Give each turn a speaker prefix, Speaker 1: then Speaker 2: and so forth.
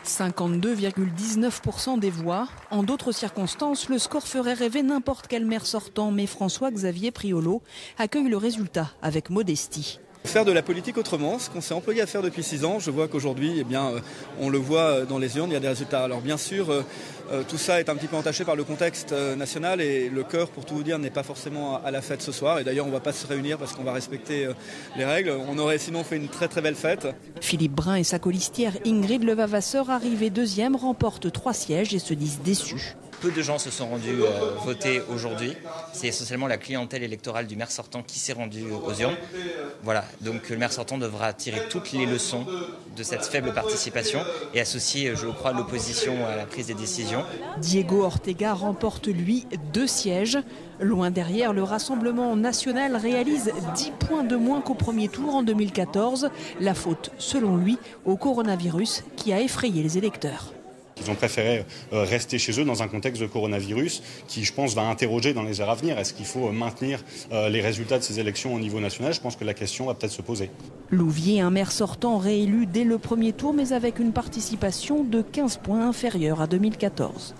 Speaker 1: 52,19% des voix. En d'autres circonstances, le score ferait rêver n'importe quel maire sortant, mais François-Xavier Priolo accueille le résultat avec modestie.
Speaker 2: Faire de la politique autrement, ce qu'on s'est employé à faire depuis 6 ans, je vois qu'aujourd'hui, on le voit dans les urnes, il y a des résultats. Alors bien sûr, tout ça est un petit peu entaché par le contexte national et le cœur, pour tout vous dire, n'est pas forcément à la fête ce soir. Et d'ailleurs, on ne va pas se réunir parce qu'on va respecter les règles. On aurait sinon fait une très très belle fête.
Speaker 1: Philippe Brun et sa colistière Ingrid Levavasseur, arrivés deuxième, remportent 3 sièges et se disent déçus.
Speaker 3: Peu de gens se sont rendus voter aujourd'hui. C'est essentiellement la clientèle électorale du maire sortant qui s'est rendue aux urnes. Voilà, donc le maire sortant devra tirer toutes les leçons de cette faible participation et associer, je crois, l'opposition à la prise des décisions.
Speaker 1: Diego Ortega remporte, lui, 2 sièges. Loin derrière, le Rassemblement national réalise 10 points de moins qu'au premier tour en 2014. La faute, selon lui, au coronavirus qui a effrayé les électeurs.
Speaker 4: Ils ont préféré rester chez eux dans un contexte de coronavirus qui, je pense, va interroger dans les heures à venir. Est-ce qu'il faut maintenir les résultats de ces élections au niveau national? Je pense que la question va peut-être se poser.
Speaker 1: Louviers, un maire sortant réélu dès le premier tour, mais avec une participation de 15 points inférieure à 2014.